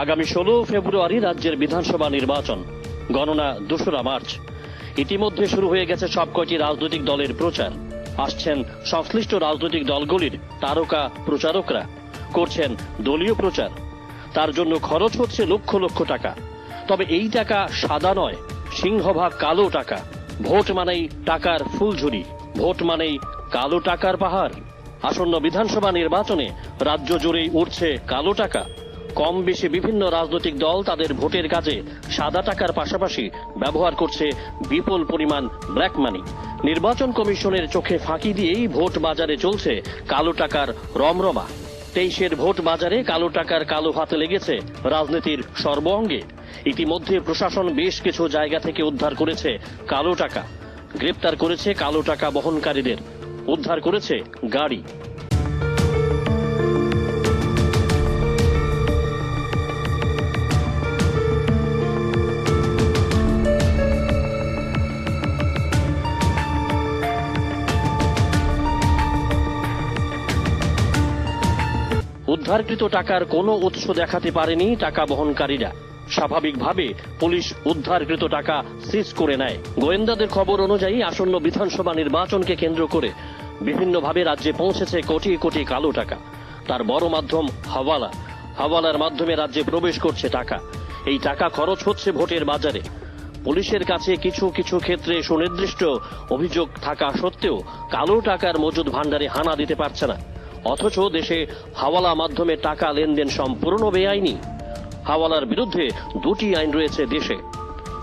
আগামী 16 ফেব্রুয়ারি রাজ্যের বিধানসভা নির্বাচন, গণনা 2রা মার্চ। ইতিমধ্যে শুরু হয়ে গেছে সব কয়টি রাজনৈতিক দলের প্রচার। আসছেন সংশ্লিষ্ট রাজনৈতিক দলগুলির তারকা প্রচারকরা, করছেন দলীয় প্রচার। তার জন্য খরচ হচ্ছে লক্ষ লক্ষ টাকা। তবে এই টাকা সাদা নয়, সিংহভাগ কালো টাকা। ভোট মানেই টাকার ফুলঝুরি, ভোট মানেই কালো টাকার পাহাড়। আসন্ন বিধানসভা নির্বাচনে রাজ্য জুড়েই উঠছে কালো টাকা। কম বেশি বিভিন্ন রাজনৈতিক দল তাদের ভোটের কাজে সাদা টাকার পাশাপাশি ব্যবহার করছে বিপুল পরিমাণ ব্ল্যাক মানি। নির্বাচন কমিশনের চোখে ফাঁকি দিয়েই ভোট বাজারে চলছে কালো টাকার রমরমা। 23-এর ভোট বাজারে কালো টাকার কালো হাত লেগেছে রাজনীতির সর্বঅঙ্গে। ইতিমধ্যে প্রশাসন বেশ কিছু জায়গা থেকে উদ্ধার করেছে কালো টাকা, গ্রেপ্তার করেছে কালো টাকা বহনকারীদের, উদ্ধার করেছে গাড়ি। উদ্ধারকৃত টাকার কোনো উৎস দেখাতে পারেনি টাকা বহনকারীরা। স্বাভাবিকভাবে পুলিশ উদ্ধারকৃত টাকা সিজ করে নেয়। গোয়েন্দাদের খবর অনুযায়ী আসন্ন বিধানসভা নির্বাচনকে কেন্দ্র করে বিভিন্নভাবে রাজ্যে পৌঁছেছে কোটি কোটি কালো টাকা। তার বড় মাধ্যম হাওয়ালা। হাওয়ালার মাধ্যমে রাজ্যে প্রবেশ করছে টাকা। এই টাকা খরচ হচ্ছে ভোটের বাজারে। পুলিশের কাছে কিছু কিছু ক্ষেত্রে সুনির্দিষ্ট অভিযোগ থাকা সত্ত্বেও কালো টাকার মজুদ ভাণ্ডারে হানা দিতে পারছে না। অথচ দেশে হাওয়ালা মাধ্যমে টাকা লেনদেন সম্পূর্ণ বেআইনি। হাওয়ালার বিরুদ্ধে 2টি আইন রয়েছে দেশে: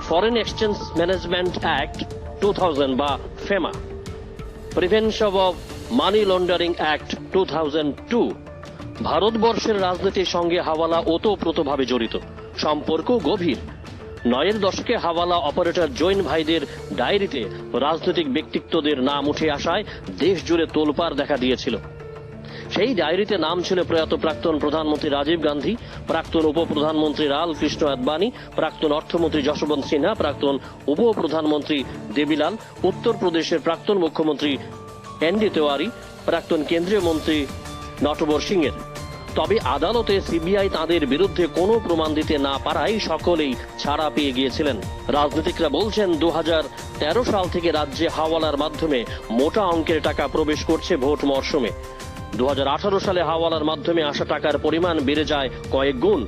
ফরেন এক্সচেঞ্জ ম্যানেজমেন্ট অ্যাক্ট 2000 বা FEMA, prevention of money laundering act 2002। ভারতবর্ষের রাজনীতির সঙ্গে হাওয়ালা ওতপ্রোতভাবে জড়িত, সম্পর্ক গভীর। 9-এর দশকে হাওয়ালা অপারেটর জৈন ভাইদের ডায়েরিতে রাজনৈতিক ব্যক্তিত্বদের নাম উঠে আসায় দেশ জুড়ে তোলপাড় দেখা দিয়েছিল। সেই ডায়েরিতে নাম ছিল প্রয়াত প্রাক্তন প্রধানমন্ত্রী রাজীব গান্ধী, প্রাক্তন উপপ্রধানমন্ত্রী লাল কৃষ্ণ আদবানি, প্রাক্তন অর্থমন্ত্রী যশবন্ত সিনহা, প্রাক্তন উপপ্রধানমন্ত্রী দেবিলাল, উত্তরপ্রদেশের প্রাক্তন মুখ্যমন্ত্রী এনডি তেওয়ারি, প্রাক্তন কেন্দ্রীয় মন্ত্রী নটবর সিংয়ের। তবে আদালতে সিবিআই তাদের বিরুদ্ধে কোনো প্রমাণ দিতে না পারায় সকলেই ছাড়া পেয়ে গিয়েছিলেন। রাজনীতিকরা বলছেন 2013 সাল থেকে রাজ্যে হাওয়ালার মাধ্যমে মোটা অঙ্কের টাকা প্রবেশ করছে ভোট মরশুমে। 2018 সালে হাওয়ালার মাধ্যমে আসা টাকার পরিমাণ বেড়ে যায় কয়েক গুণ।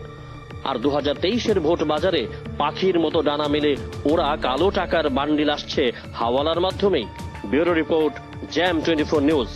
আর 2023-এর ভোট বাজারে পাখির মতো ডানা মেলে ওরা কালো টাকার বান্ডিল আসছে হাওয়ালার মাধ্যমেই। Bureau report, jam 24 news.